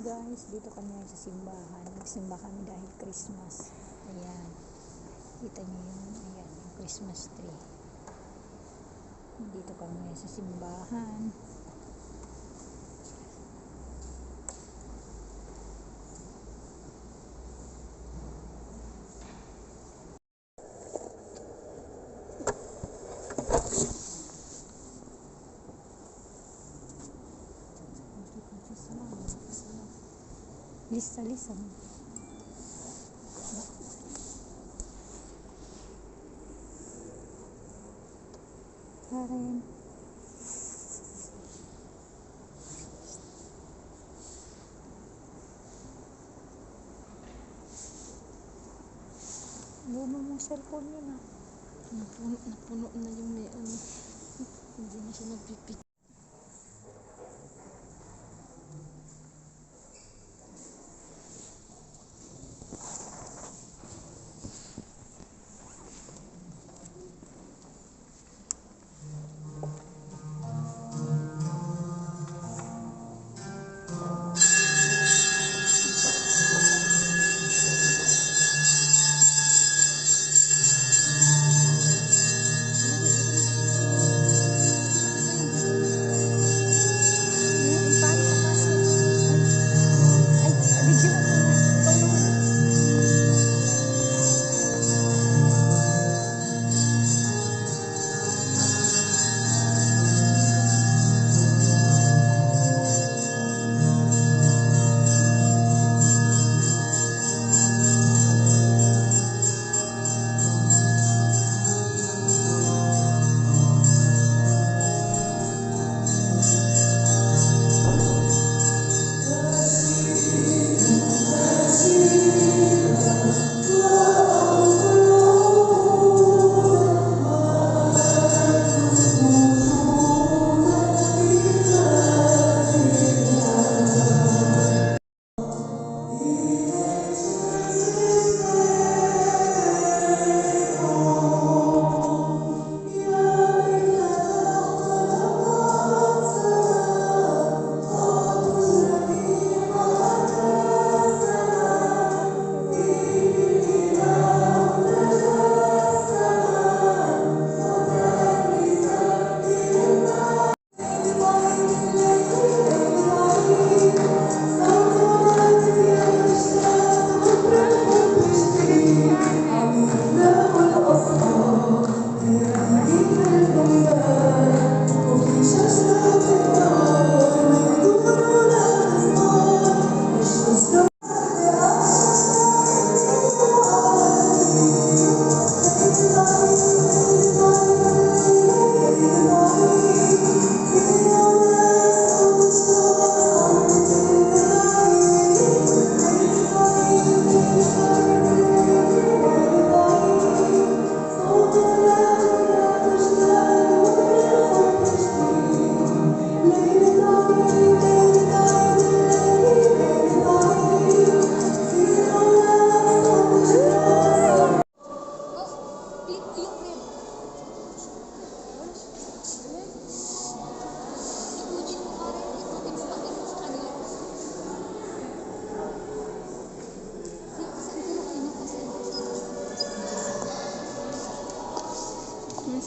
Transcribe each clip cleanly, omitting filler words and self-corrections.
Guys, dito kami sa simbahan. Nagsimba kami dahil Christmas. Ayan. Kita niyo yun. Ayan, yung Christmas tree. Dito kami sa simbahan. Lisa. Karen. Luma mong cellphone yun ah. Napuno na yung may ano. Hindi na siya nagpipit.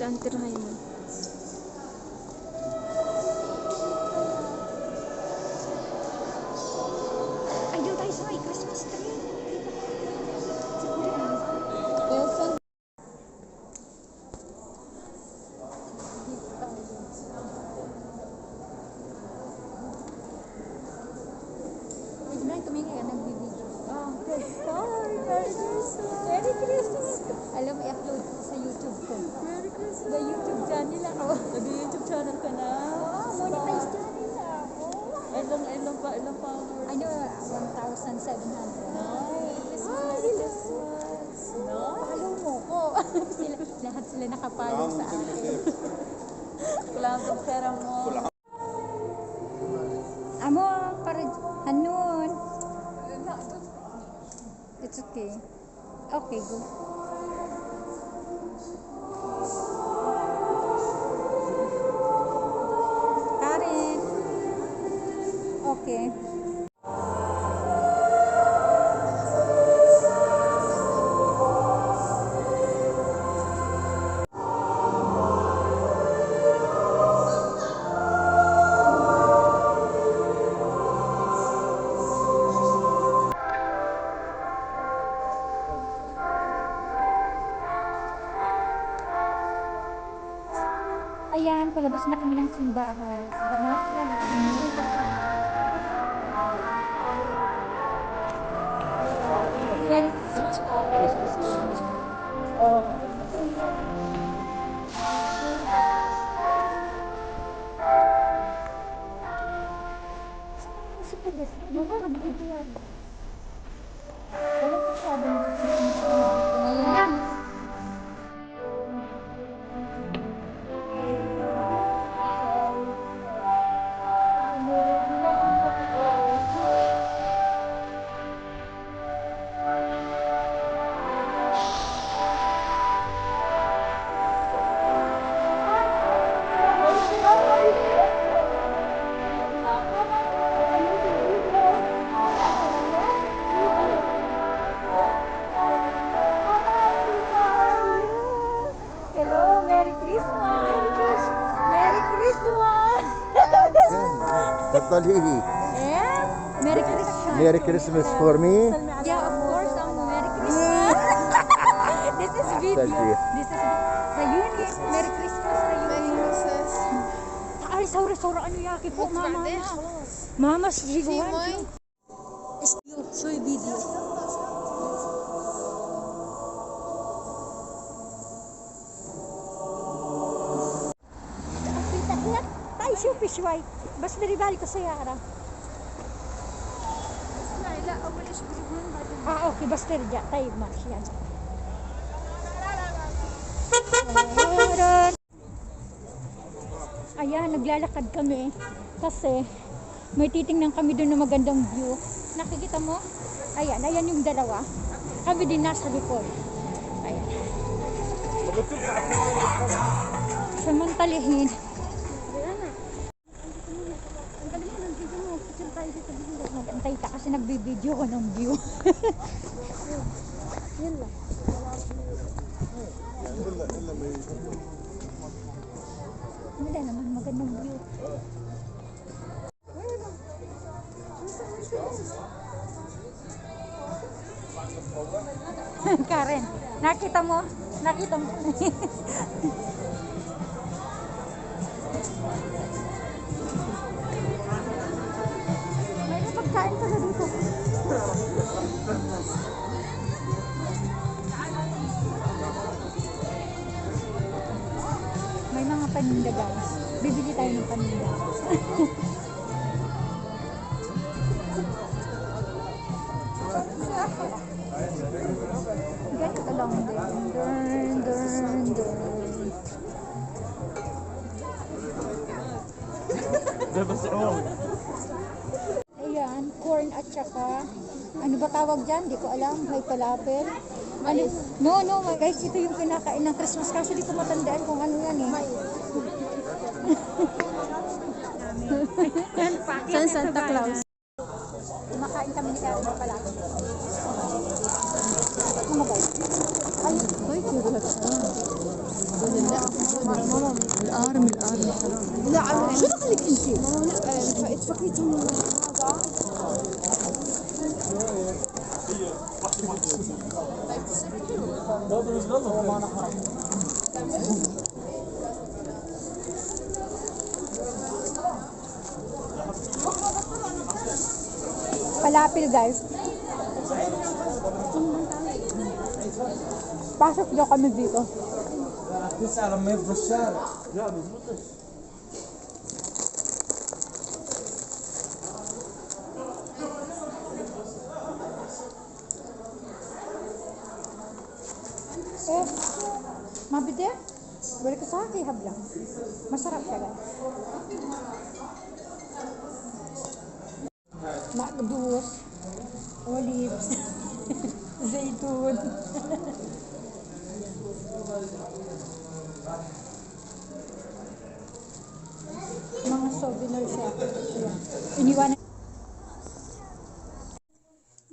Saan tirahin mo? Ay, doon tayo sa may Christmas tree. lahat sila nakapalo sa akin. Kailangan ng pera mo. Amo, para Hanun. It's okay. Okay, go. Karen. Okay. Ayan, palabas na kami ng simbahan. Banat na Hello, Merry Christmas! Merry Christmas! تفضلي. Yeah? Merry Christmas! Merry Christmas for me. Yeah, of course, Merry Christmas! This is video. Thank you. This is sa unit. Merry Christmas sa unit. Ay, saura ano yaki po, mama. Mama, sigawan. Show video. Tay, siya pishway. Bas deribali ko sa yara. Okay, basta rija. Tay, mas yan. Ayan, naglalakad kami kasi may titingnan kami doon na magandang view. Nakikita mo? Ayan yung dalawa. Kami din nasa likod. Ayan. Samantalihin. Magantay ka kasi nagbibideo ko ng view. Yun lang. Wala naman magandang view. Karen, nakita mo? Nakita mo? May pagkain pala dito. May mga paninda guys. Bibili tayo ng paninda. Ganito lang din. Dun. Ayan, corn at saka ano ba tawag dyan? Di ko alam. May palapel. Ano? No. Guys, ito yung kinakain ng Christmas kasi di ko matandaan kung ano yan eh. San Santa Claus? Kumakain kami ni Karen ng palapel. Ano guys? Ayun. Ay, kira الارم لا شو دخلك انت؟ لا اتفكرتي من Palapil guys. Pasok daw kami dito. تسأل لما يفضى الشارع. لا بيزبطش. Mabide? Balik ko sa akin, hablang. Masarap siya, guys. Makdus, olives, zaytun. Mga souvenir siya. Ayan. Iniwan.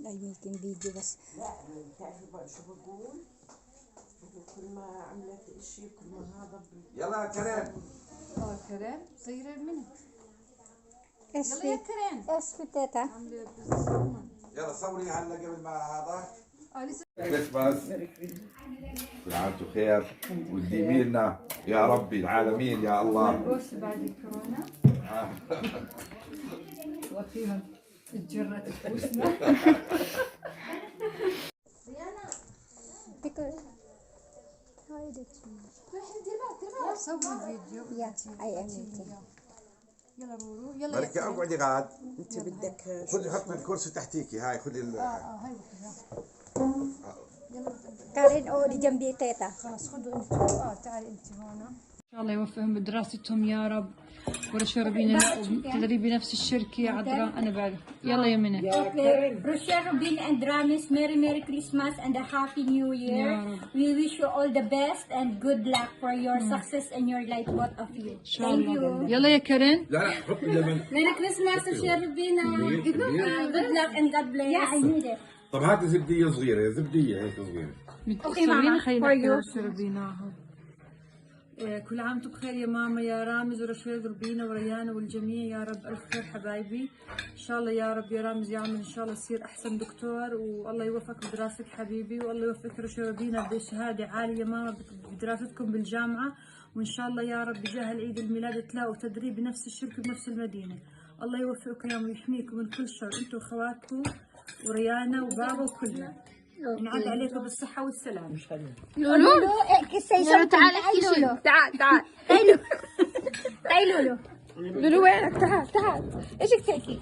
Ay, making video bas. تعرفي بقى شو بقول؟ بقول كل ما عملت اشي كل ما هذا يلا يا كريم. كريم صغيرة منها. SP. يلا يا كريم. SP teta. يلا صوري هلا قبل ما هذا. لسه. كريسماس. كل عام وانتم خير وتديمي لنا يا ربي العالمين يا الله. بص بعد الكورونا. وفيها الجرة تفوسنا. Because how did you? سوي فيديو. Yeah, I am eating. يلا رورو يلا يا ملكة كريم. اقعدي غاد. انت بدك خذي حطي الكرسي تحتيكي هاي خذي هاي وخذها. يلا Karin o di jambi teta. خلاص خذوا انتوا تعالي انت هون. ان شاء الله يوفقهم بدراستهم يا رب ورشا بينا تدري بنفس الشركة يا عذراء انا بعرف. يلا يا منى. Rochelle, Rubin, and Ramis, Merry Christmas and a Happy New Year. We wish you all the best and good luck for your success and your life, both of you. Thank you. يلا يا كريم. لا لا حطي لبن. Merry Christmas, Rochelle, Rubin. Good luck and God bless. Yeah, I need it. طب هاتي زبدية صغيرة زبدية هيك صغيرة. Okay, Mama, for you. كل عام وانتم بخير يا ماما يا رامز ورشيد وربينا وريانا والجميع يا رب الف خير حبايبي ان شاء الله يا رب يا رامز يعمل ان شاء الله يصير احسن دكتور والله يوفقك بدراستك حبيبي والله يوفقك رشيد وربينا بشهاده عاليه ماما بدراستكم بالجامعه وان شاء الله يا رب بجاه عيد الميلاد تلاقوا تدريب بنفس الشركه بنفس المدينه الله يوفقكم يا رب ويحميكم من كل شر انتم واخواتكم وريانا وبابا وكلنا ونعد عليكم بالصحه والسلامه Lulu, say something. تعال Lulu. تعال. هاي Lulu. هاي Lulu. Lulu وينك؟ تعال. ايش تحكي؟